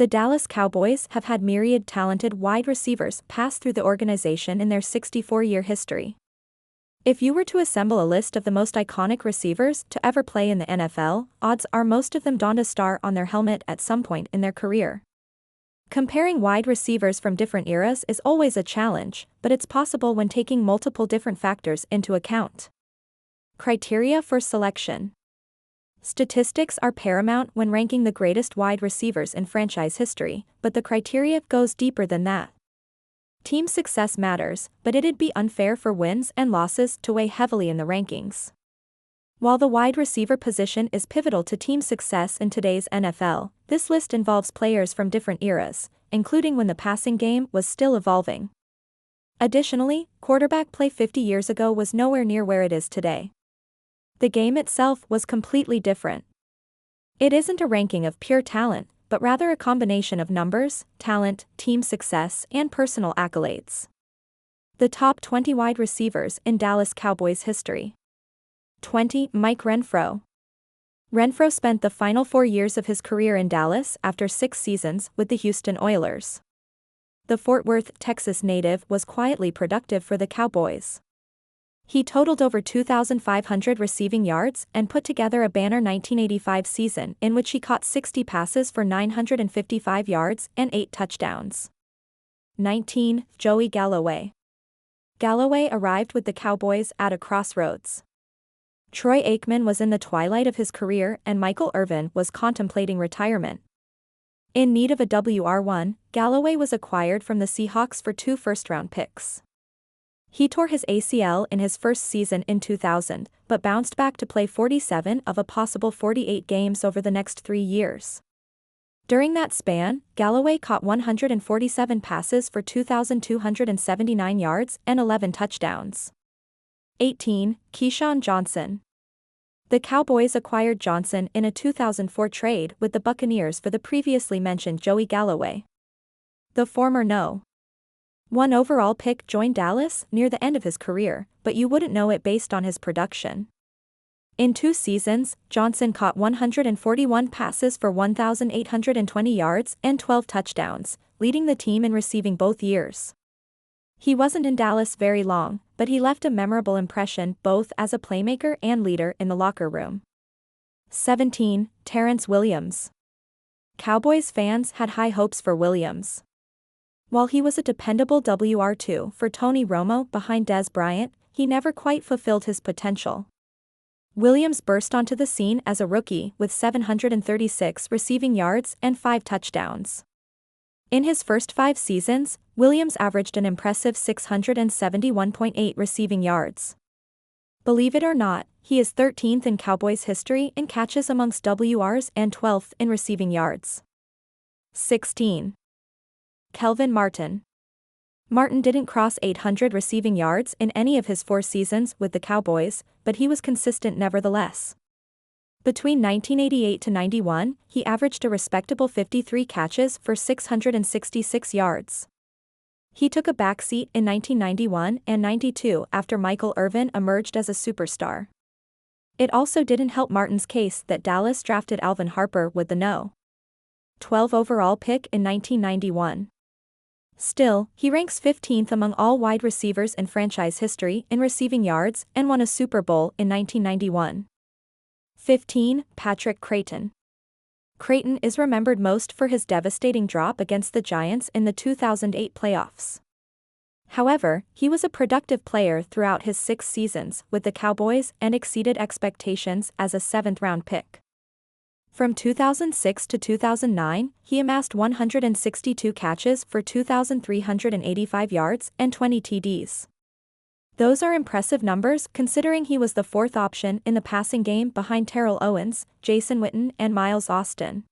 The Dallas Cowboys have had myriad talented wide receivers pass through the organization in their 64-year history. If you were to assemble a list of the most iconic receivers to ever play in the NFL, odds are most of them donned a star on their helmet at some point in their career. Comparing wide receivers from different eras is always a challenge, but it's possible when taking multiple different factors into account. Criteria for selection. Statistics are paramount when ranking the greatest wide receivers in franchise history, but the criteria goes deeper than that. Team success matters, but it'd be unfair for wins and losses to weigh heavily in the rankings. While the wide receiver position is pivotal to team success in today's NFL, this list involves players from different eras, including when the passing game was still evolving. Additionally, quarterback play 50 years ago was nowhere near where it is today. The game itself was completely different. It isn't a ranking of pure talent, but rather a combination of numbers, talent, team success, and personal accolades. The top 20 wide receivers in Dallas Cowboys history. 20. Mike Renfro. Renfro spent the final 4 years of his career in Dallas after 6 seasons with the Houston Oilers. The Fort Worth, Texas native was quietly productive for the Cowboys. He totaled over 2,500 receiving yards and put together a banner 1985 season in which he caught 60 passes for 955 yards and 8 touchdowns. 19. Joey Galloway. Galloway arrived with the Cowboys at a crossroads. Troy Aikman was in the twilight of his career and Michael Irvin was contemplating retirement. In need of a WR1, Galloway was acquired from the Seahawks for 2 first-round picks. He tore his ACL in his first season in 2000, but bounced back to play 47 of a possible 48 games over the next 3 years. During that span, Galloway caught 147 passes for 2,279 yards and 11 touchdowns. 18. Keyshawn Johnson. The Cowboys acquired Johnson in a 2004 trade with the Buccaneers for the previously mentioned Joey Galloway. The former No. 1 overall pick joined Dallas near the end of his career, but you wouldn't know it based on his production. In 2 seasons, Johnson caught 141 passes for 1,820 yards and 12 touchdowns, leading the team in receiving both years. He wasn't in Dallas very long, but he left a memorable impression both as a playmaker and leader in the locker room. 17. Terrence Williams. Cowboys fans had high hopes for Williams. While he was a dependable WR2 for Tony Romo behind Dez Bryant, he never quite fulfilled his potential. Williams burst onto the scene as a rookie with 736 receiving yards and 5 touchdowns. In his first 5 seasons, Williams averaged an impressive 671.8 receiving yards. Believe it or not, he is 13th in Cowboys history in catches amongst WRs and 12th in receiving yards. 16. Kelvin Martin. Martin didn't cross 800 receiving yards in any of his 4 seasons with the Cowboys, but he was consistent nevertheless. Between 1988 to 91, he averaged a respectable 53 catches for 666 yards. He took a backseat in 1991 and 92 after Michael Irvin emerged as a superstar. It also didn't help Martin's case that Dallas drafted Alvin Harper with the No. 12 overall pick in 1991. Still, he ranks 15th among all wide receivers in franchise history in receiving yards and won a Super Bowl in 1991. 15. Patrick Crayton. Crayton is remembered most for his devastating drop against the Giants in the 2008 playoffs. However, he was a productive player throughout his 6 seasons with the Cowboys and exceeded expectations as a 7th-round pick. From 2006 to 2009, he amassed 162 catches for 2,385 yards and 20 TDs. Those are impressive numbers considering he was the 4th option in the passing game behind Terrell Owens, Jason Witten and Miles Austin.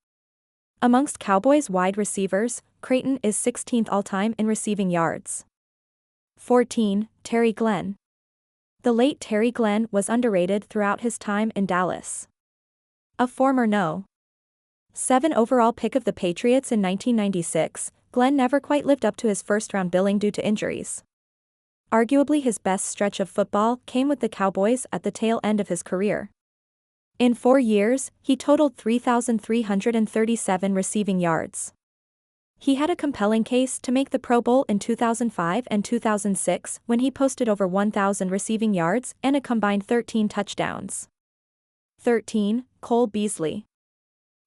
Amongst Cowboys wide receivers, Crayton is 16th all-time in receiving yards. 14. Terry Glenn. The late Terry Glenn was underrated throughout his time in Dallas. A former No. 7 overall pick of the Patriots in 1996, Glenn never quite lived up to his first-round billing due to injuries. Arguably his best stretch of football came with the Cowboys at the tail end of his career. In 4 years, he totaled 3,337 receiving yards. He had a compelling case to make the Pro Bowl in 2005 and 2006 when he posted over 1,000 receiving yards and a combined 13 touchdowns. 13. Cole Beasley.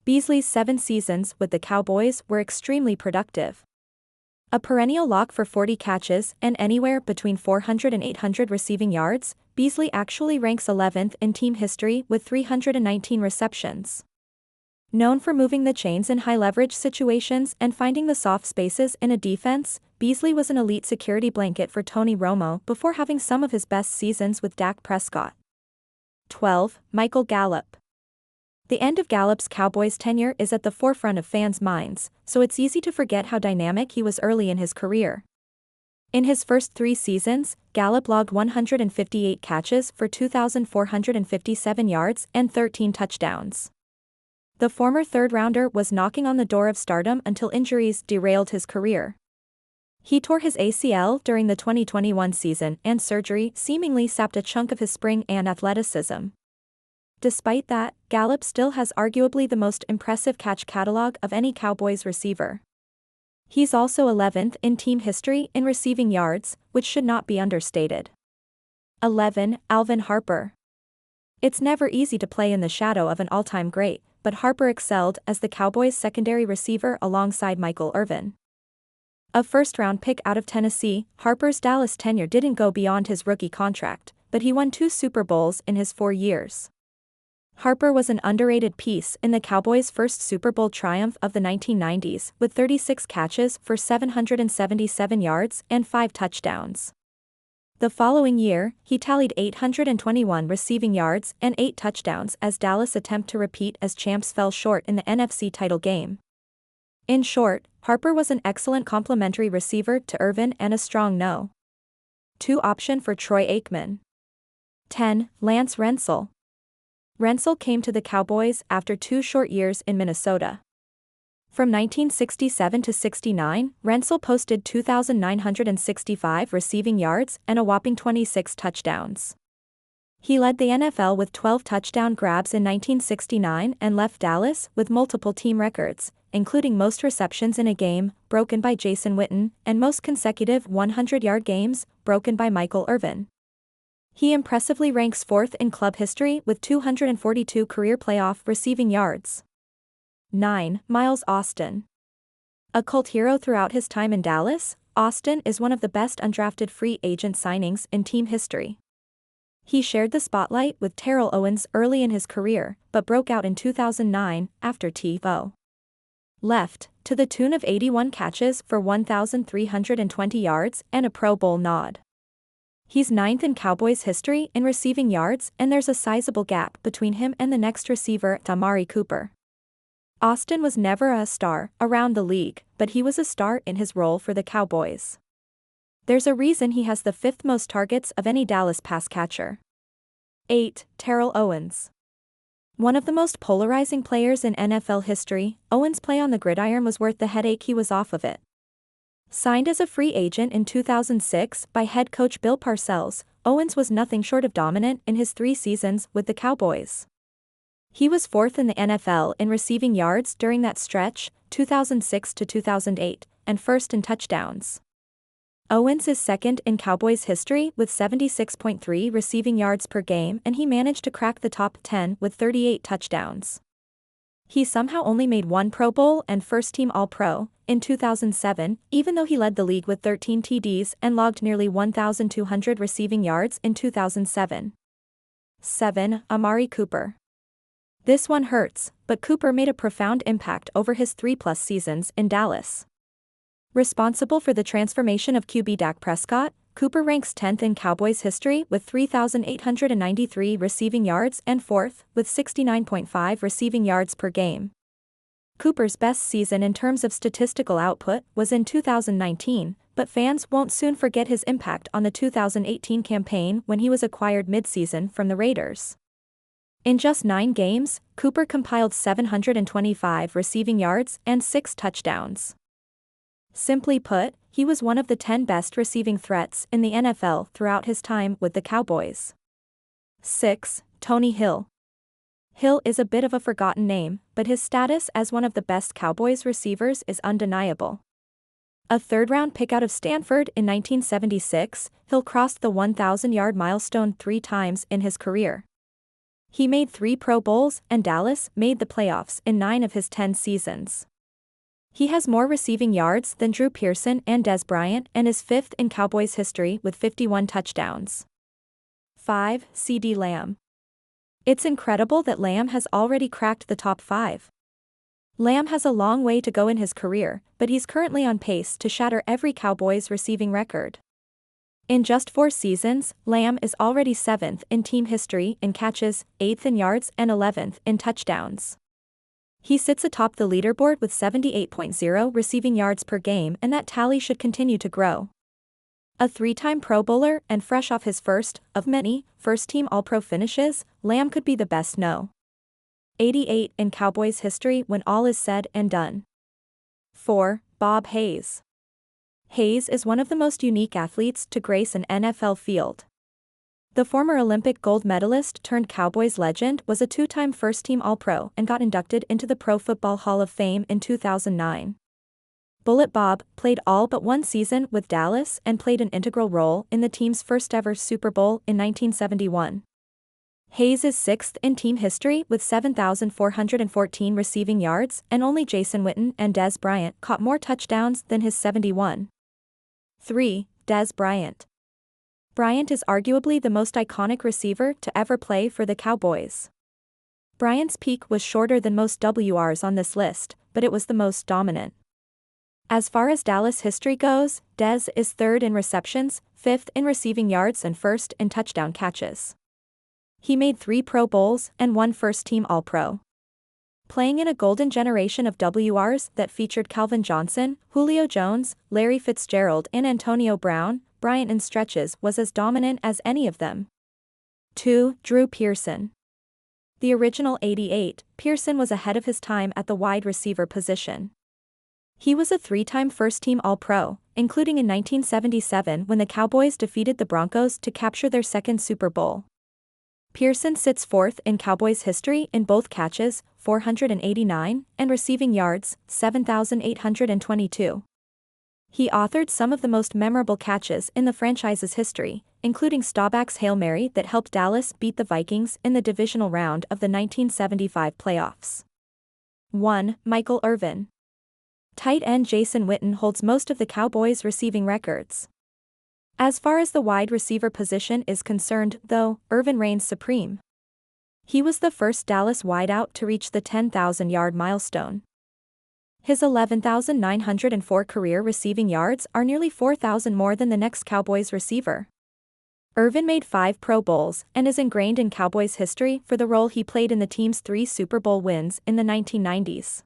Beasley's 7 seasons with the Cowboys were extremely productive. A perennial lock for 40 catches and anywhere between 400 and 800 receiving yards, Beasley actually ranks 11th in team history with 319 receptions. Known for moving the chains in high-leverage situations and finding the soft spaces in a defense, Beasley was an elite security blanket for Tony Romo before having some of his best seasons with Dak Prescott. 12. Michael Gallup. The end of Gallup's Cowboys tenure is at the forefront of fans' minds, so it's easy to forget how dynamic he was early in his career. In his first 3 seasons, Gallup logged 158 catches for 2,457 yards and 13 touchdowns. The former third-rounder was knocking on the door of stardom until injuries derailed his career. He tore his ACL during the 2021 season and surgery seemingly sapped a chunk of his spring and athleticism. Despite that, Gallup still has arguably the most impressive catch catalog of any Cowboys receiver. He's also 11th in team history in receiving yards, which should not be understated. 11. Alvin Harper. It's never easy to play in the shadow of an all-time great, but Harper excelled as the Cowboys' secondary receiver alongside Michael Irvin. A first-round pick out of Tennessee, Harper's Dallas tenure didn't go beyond his rookie contract, but he won 2 Super Bowls in his 4 years. Harper was an underrated piece in the Cowboys' first Super Bowl triumph of the 1990s, with 36 catches for 777 yards and 5 touchdowns. The following year, he tallied 821 receiving yards and 8 touchdowns as Dallas' attempt to repeat as champs fell short in the NFC title game. In short, Harper was an excellent complementary receiver to Irvin and a strong no. 2 option for Troy Aikman. 10. Lance Rensel. Rensel came to the Cowboys after 2 short years in Minnesota. From 1967 to 69, Rensel posted 2,965 receiving yards and a whopping 26 touchdowns. He led the NFL with 12 touchdown grabs in 1969 and left Dallas with multiple team records, including most receptions in a game, broken by Jason Witten, and most consecutive 100-yard games, broken by Michael Irvin. He impressively ranks 4th in club history with 242 career playoff receiving yards. 9. Miles Austin. A cult hero throughout his time in Dallas, Austin is one of the best undrafted free agent signings in team history. He shared the spotlight with Terrell Owens early in his career, but broke out in 2009 after T.O. left, to the tune of 81 catches for 1,320 yards and a Pro Bowl nod. He's 9th in Cowboys history in receiving yards, and there's a sizable gap between him and the next receiver, Amari Cooper. Austin was never a star around the league, but he was a star in his role for the Cowboys. There's a reason he has the 5th most targets of any Dallas pass catcher. 8. Terrell Owens. One of the most polarizing players in NFL history, Owens' play on the gridiron was worth the headache he was off of it. Signed as a free agent in 2006 by head coach Bill Parcells, Owens was nothing short of dominant in his 3 seasons with the Cowboys. He was 4th in the NFL in receiving yards during that stretch, 2006 to 2008, and 1st in touchdowns. Owens is 2nd in Cowboys history with 76.3 receiving yards per game, and he managed to crack the top 10 with 38 touchdowns. He somehow only made 1 Pro Bowl and first-team All-Pro in 2007, even though he led the league with 13 TDs and logged nearly 1,200 receiving yards in 2007. 7. Amari Cooper. This one hurts, but Cooper made a profound impact over his 3+ seasons in Dallas. Responsible for the transformation of QB Dak Prescott, Cooper ranks 10th in Cowboys history with 3,893 receiving yards and 4th with 69.5 receiving yards per game. Cooper's best season in terms of statistical output was in 2019, but fans won't soon forget his impact on the 2018 campaign when he was acquired midseason from the Raiders. In just 9 games, Cooper compiled 725 receiving yards and 6 touchdowns. Simply put, he was one of the 10 best receiving threats in the NFL throughout his time with the Cowboys. 6. Tony Hill. Hill is a bit of a forgotten name, but his status as one of the best Cowboys receivers is undeniable. A third-round pick out of Stanford in 1976, Hill crossed the 1,000-yard milestone 3 times in his career. He made 3 Pro Bowls, and Dallas made the playoffs in 9 of his 10 seasons. He has more receiving yards than Drew Pearson and Dez Bryant and is 5th in Cowboys history with 51 touchdowns. 5. CeeDee Lamb. It's incredible that Lamb has already cracked the top 5. Lamb has a long way to go in his career, but he's currently on pace to shatter every Cowboys receiving record. In just 4 seasons, Lamb is already 7th in team history in catches, 8th in yards and 11th in touchdowns. He sits atop the leaderboard with 78.0 receiving yards per game, and that tally should continue to grow. A 3-time Pro Bowler and fresh off his first, of many, first-team All-Pro finishes, Lamb could be the best no. 88 in Cowboys history when all is said and done. 4. Bob Hayes. Hayes is one of the most unique athletes to grace an NFL field. The former Olympic gold medalist turned Cowboys legend was a 2-time first-team All-Pro and got inducted into the Pro Football Hall of Fame in 2009. Bullet Bob played all but 1 season with Dallas and played an integral role in the team's first-ever Super Bowl in 1971. Hayes is 6th in team history with 7,414 receiving yards, and only Jason Witten and Dez Bryant caught more touchdowns than his 71. 3. Dez Bryant. Bryant is arguably the most iconic receiver to ever play for the Cowboys. Bryant's peak was shorter than most WRs on this list, but it was the most dominant. As far as Dallas history goes, Dez is 3rd in receptions, 5th in receiving yards and 1st in touchdown catches. He made 3 Pro Bowls and 1 first-team All-Pro. Playing in a golden generation of WRs that featured Calvin Johnson, Julio Jones, Larry Fitzgerald and Antonio Brown, Bryant in stretches was as dominant as any of them. 2. Drew Pearson. The original 88, Pearson was ahead of his time at the wide receiver position. He was a 3-time first-team All-Pro, including in 1977 when the Cowboys defeated the Broncos to capture their 2nd Super Bowl. Pearson sits 4th in Cowboys history in both catches, 489, and receiving yards, 7,822. He authored some of the most memorable catches in the franchise's history, including Staubach's Hail Mary that helped Dallas beat the Vikings in the divisional round of the 1975 playoffs. 1. Michael Irvin. Tight end Jason Witten holds most of the Cowboys' receiving records. As far as the wide receiver position is concerned, though, Irvin reigns supreme. He was the first Dallas wideout to reach the 10,000-yard milestone. His 11,904 career receiving yards are nearly 4,000 more than the next Cowboys receiver. Irvin made 5 Pro Bowls and is ingrained in Cowboys history for the role he played in the team's 3 Super Bowl wins in the 1990s.